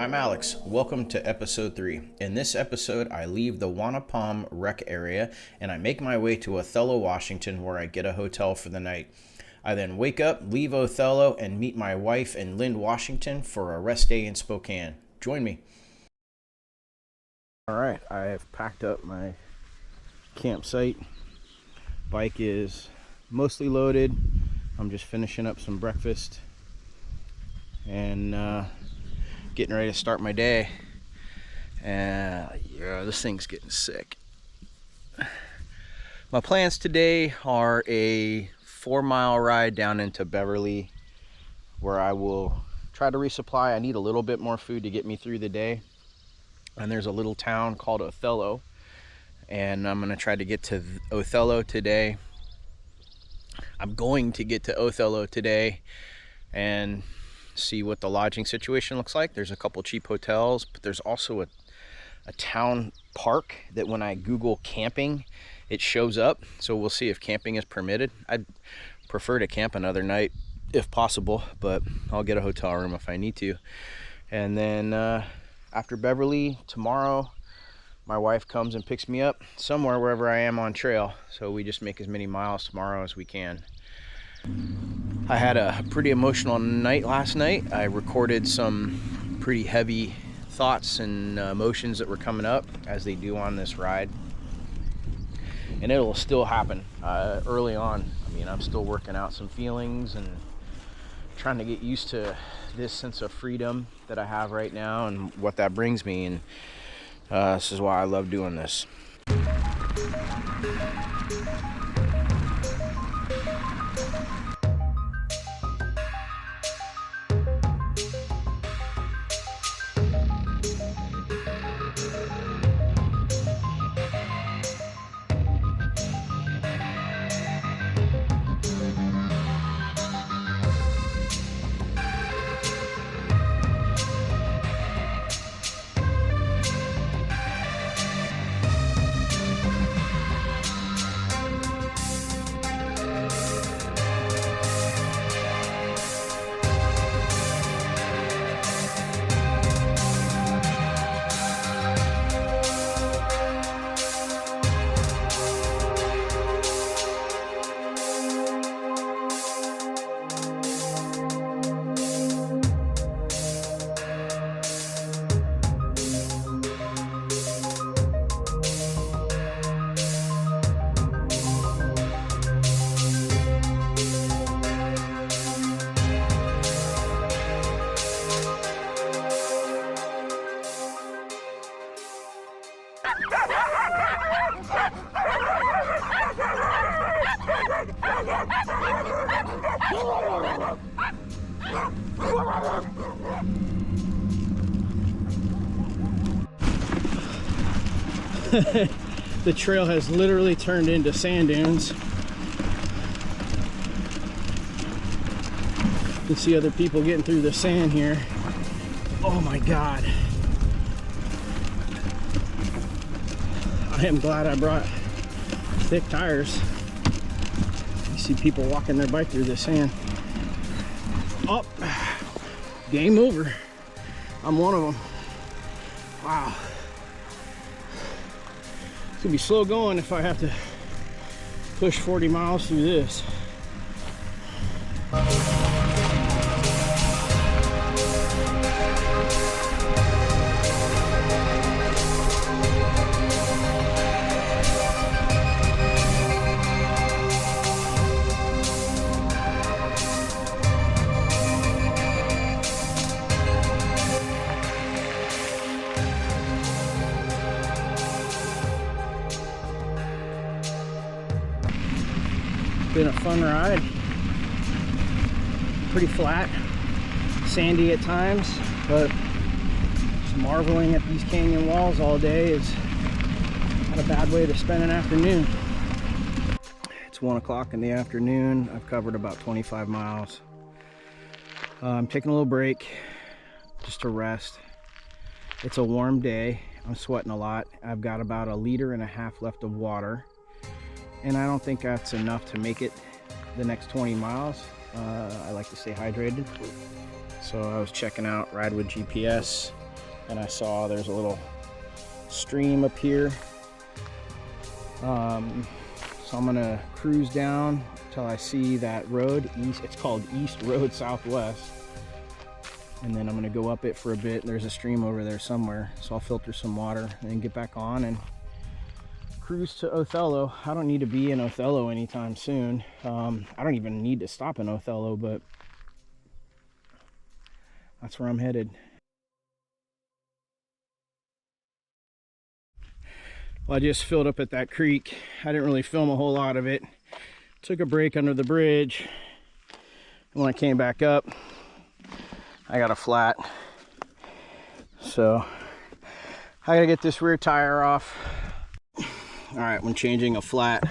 I'm Alex. Welcome to episode 3. In this episode, I leave the Wanapum rec area and I make my way to Othello, Washington, where I get a hotel for the night. I then wake up, leave Othello, and meet my wife in Lynn, Washington for a rest day in Spokane. Join me. All right, I have packed up my campsite. Bike is mostly loaded. I'm just finishing up some breakfast and getting ready to start my day. And yeah, this thing's getting sick. My plans today are a 4-mile ride down into Beverly, where I will try to resupply. I need a little bit more food to get me through the day. And there's a little town called Othello, and I'm gonna try to get to Othello today. I'm going to get to Othello today and see what the lodging situation looks like. There's a couple cheap hotels, but there's also a town park that when I Google camping, it shows up. So we'll see if camping is permitted. I'd prefer to camp another night if possible, but I'll get a hotel room if I need to. And then after Beverly, tomorrow, my wife comes and picks me up somewhere wherever I am on trail. So we just make as many miles tomorrow as we can. I had a pretty emotional night last night. I recorded some pretty heavy thoughts and emotions that were coming up, as they do on this ride. And it'll still happen early on. I mean, I'm still working out some feelings and trying to get used to this sense of freedom that I have right now and what that brings me. And this is why I love doing this. The trail has literally turned into sand dunes. You can see other people getting through the sand here. Oh my God. I am glad I brought thick tires. You see people walking their bike through the sand. Oh, game over. I'm one of them. Wow. It's gonna be slow going if I have to push 40 miles through this. Been a fun ride. Pretty flat, sandy at times, but just marveling at these canyon walls all day is not a bad way to spend an afternoon. It's 1 o'clock in the afternoon. I've covered about 25 miles. I'm taking a little break just to rest. It's a warm day. I'm sweating a lot. I've got about 1.5 liters left of water, and I don't think that's enough to make it the next 20 miles. I like to stay hydrated, so I was checking out Ride with GPS and I saw there's a little stream up here. So I'm gonna cruise down till I see that road east. It's called East Road Southwest, and then I'm gonna go up it for a bit. There's a stream over there somewhere, so I'll filter some water and then get back on and cruise to Othello. I don't need to be in Othello anytime soon. I don't even need to stop in Othello, but that's where I'm headed. Well, I just filled up at that creek. I didn't really film a whole lot of it. Took a break under the bridge. When I came back up, I got a flat. So I gotta get this rear tire off. All right, when changing a flat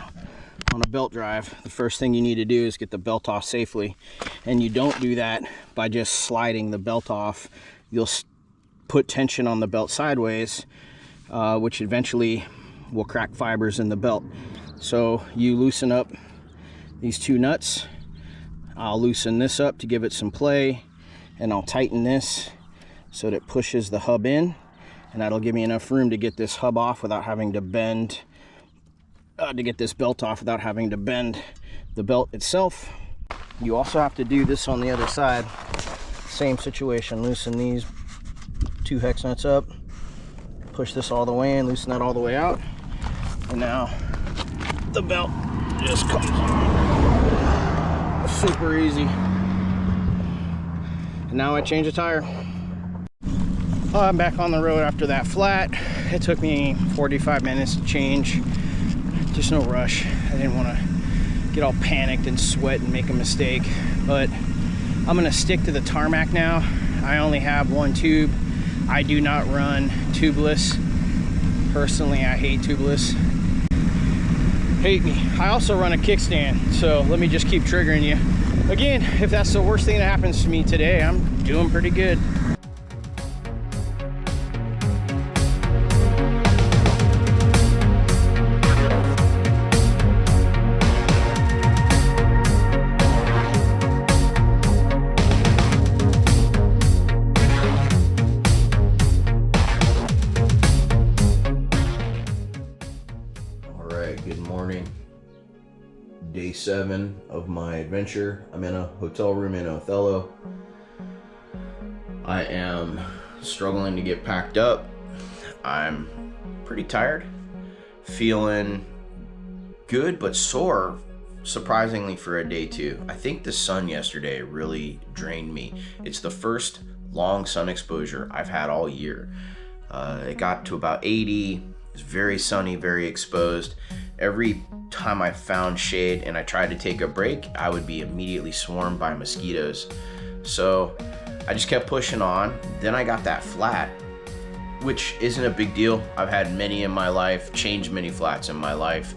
on a belt drive, the first thing you need to do is get the belt off safely. And you don't do that by just sliding the belt off. You'll put tension on the belt sideways, which eventually will crack fibers in the belt. So you loosen up these two nuts. I'll loosen this up to give it some play, and I'll tighten this so that it pushes the hub in, and that'll give me enough room to get this hub off without having to bend, to get this belt off without having to bend the belt itself. You also have to do this on the other side. Same situation, loosen these two hex nuts up, push this all the way in, loosen that all the way out, and now the belt just comes on. Super easy. And now I change the tire. I'm back on the road after that flat. It took me 45 minutes to change. Just no rush. I didn't want to get all panicked and sweat and make a mistake, but I'm gonna stick to the tarmac now. I only have one tube. I do not run tubeless. Personally, I hate tubeless. Hate me. I also run a kickstand, so let me just keep triggering you. Again, if that's the worst thing that happens to me today, I'm doing pretty good. Good morning. Day 7 of my adventure. I'm in a hotel room in Othello. I am struggling to get packed up. I'm pretty tired, feeling good but sore, surprisingly, for a day 2. I think the sun yesterday really drained me. It's the first long sun exposure I've had all year. It got to about 80. It's very sunny, very exposed. Every time I found shade and I tried to take a break, I would be immediately swarmed by mosquitoes. So I just kept pushing on. Then I got that flat, which isn't a big deal. I've had many in my life, changed many flats in my life.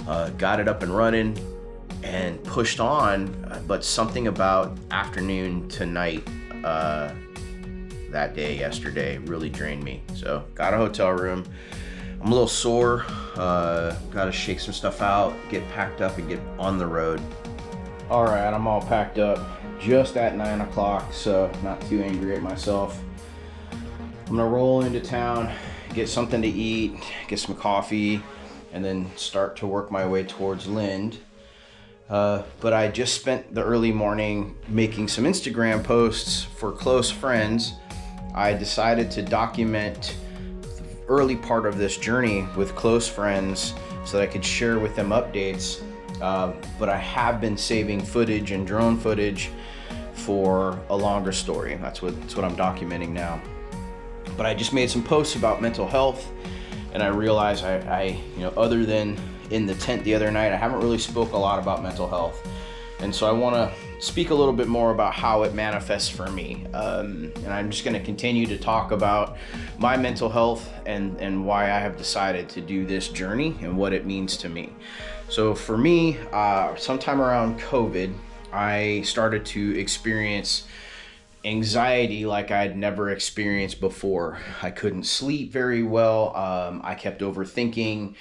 Got it up and running and pushed on, but something about afternoon to night that day yesterday really drained me. So got a hotel room. I'm a little sore, gotta shake some stuff out, get packed up and get on the road. All right, I'm all packed up just at 9 o'clock, so not too angry at myself. I'm gonna roll into town, get something to eat, get some coffee, and then start to work my way towards Lind. But I just spent the early morning making some Instagram posts for close friends. I decided to document early part of this journey with close friends so that I could share with them updates, but I have been saving footage and drone footage for a longer story. That's what I'm documenting now. But I just made some posts about mental health, and I realized I other than in the tent the other night, I haven't really spoke a lot about mental health, and so I want to speak a little bit more about how it manifests for me. And I'm just going to continue to talk about my mental health and why I have decided to do this journey and what it means to me. So for me, sometime around COVID, I started to experience anxiety like I'd never experienced before. I couldn't sleep very well. I kept overthinking,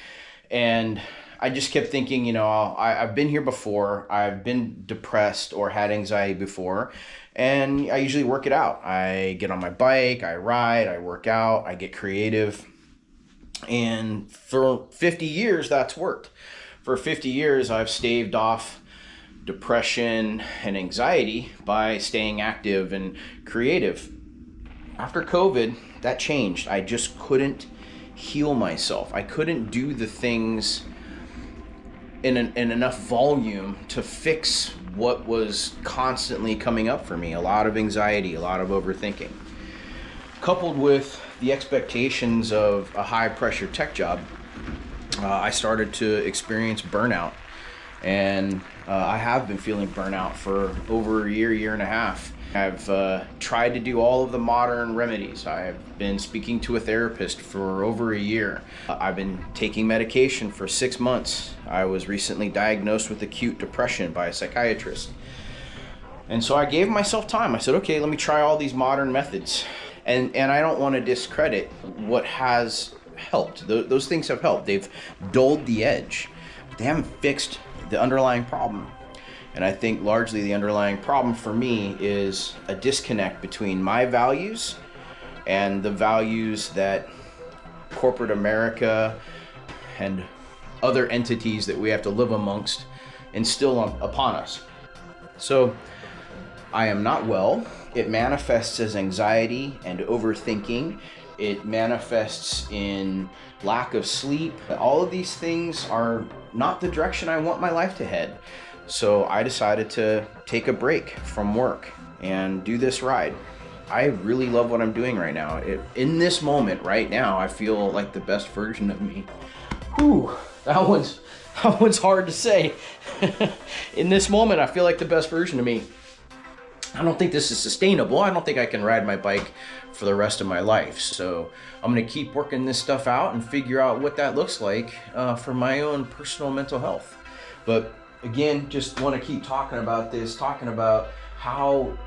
and I just kept thinking, you know, I've been here before. I've been depressed or had anxiety before, and I usually work it out. I get on my bike, I ride, I work out, I get creative. And for 50 years, that's worked. For 50 years, I've staved off depression and anxiety by staying active and creative. After COVID, that changed. I just couldn't heal myself. I couldn't do the things in enough volume to fix what was constantly coming up for me. A lot of anxiety, a lot of overthinking. Coupled with the expectations of a high pressure tech job, I started to experience burnout. And I have been feeling burnout for over a year and a half. I've tried to do all of the modern remedies. I've been speaking to a therapist for over a year. I've been taking medication for 6 months. I was recently diagnosed with acute depression by a psychiatrist. And so I gave myself time. I said, okay, let me try all these modern methods. And I don't want to discredit what has helped. Those things have helped. They've dulled the edge. But they haven't fixed the underlying problem. And I think largely the underlying problem for me is a disconnect between my values and the values that corporate America and other entities that we have to live amongst instill upon us. So I am not well. It manifests as anxiety and overthinking. It manifests in lack of sleep. All of these things are not the direction I want my life to head. So I decided to take a break from work and do this ride. I really love what I'm doing right now. In this moment right now, I feel like the best version of me. Whew, that one's hard to say. In this moment, I feel like the best version of me. I don't think this is sustainable. I don't think I can ride my bike for the rest of my life. So I'm gonna keep working this stuff out and figure out what that looks like for my own personal mental health. But again, just want to keep talking about this, talking about how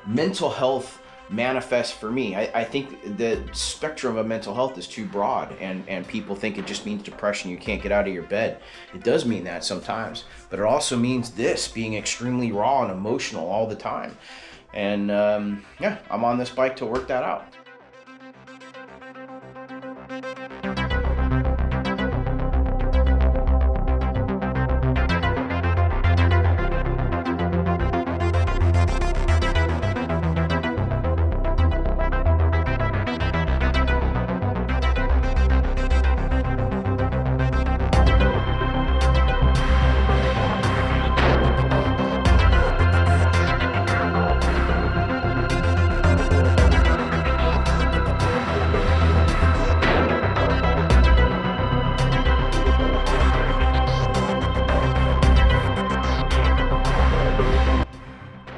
mental health manifests for me. I think the spectrum of mental health is too broad, and people think it just means depression, you can't get out of your bed. It does mean that sometimes, but it also means this, being extremely raw and emotional all the time. And yeah, I'm on this bike to work that out.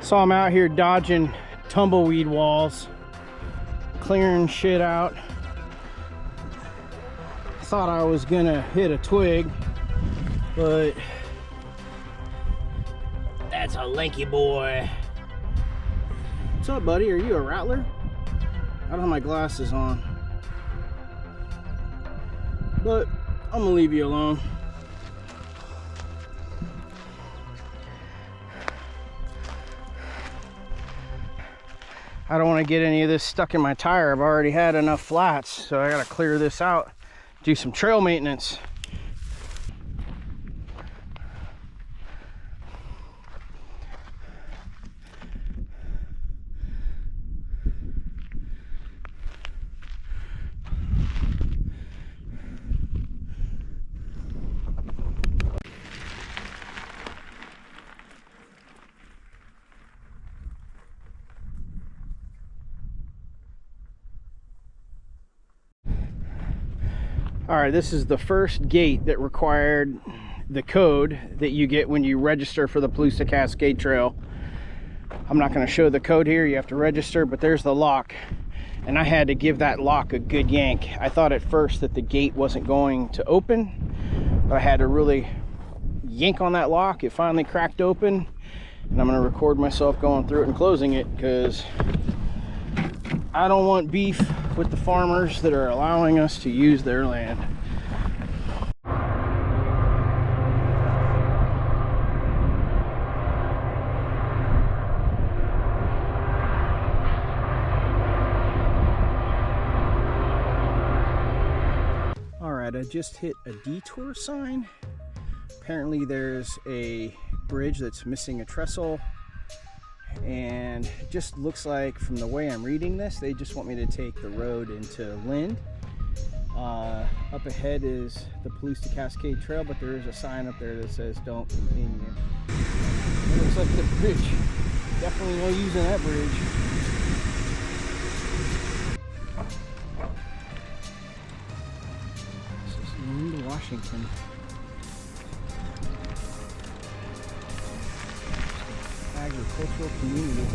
So I'm out here dodging tumbleweed walls, clearing shit out. Thought I was gonna hit a twig, but that's a lanky boy. What's up, buddy? Are you a rattler? I don't have my glasses on, but I'm gonna leave you alone. I don't want to get any of this stuck in my tire. I've already had enough flats, so I gotta clear this out, do some trail maintenance. All right, this is the first gate that required the code that you get when you register for the Palooza Cascade Trail. I'm not going to show the code here, you have to register, but there's the lock. And I had to give that lock a good yank. I thought at first that the gate wasn't going to open, but I had to really yank on that lock. It finally cracked open, and I'm going to record myself going through it and closing it, because I don't want beef with the farmers that are allowing us to use their land. right, I just hit a detour sign. Apparently there's a bridge that's missing a trestle, and it just looks like, from the way I'm reading this, they just want me to take the road into Lind. Up ahead is the Palouse to Cascade Trail, but there is a sign up there that says don't continue. It looks like the bridge. Definitely no using that bridge. This is Lind, Washington. Agricultural community.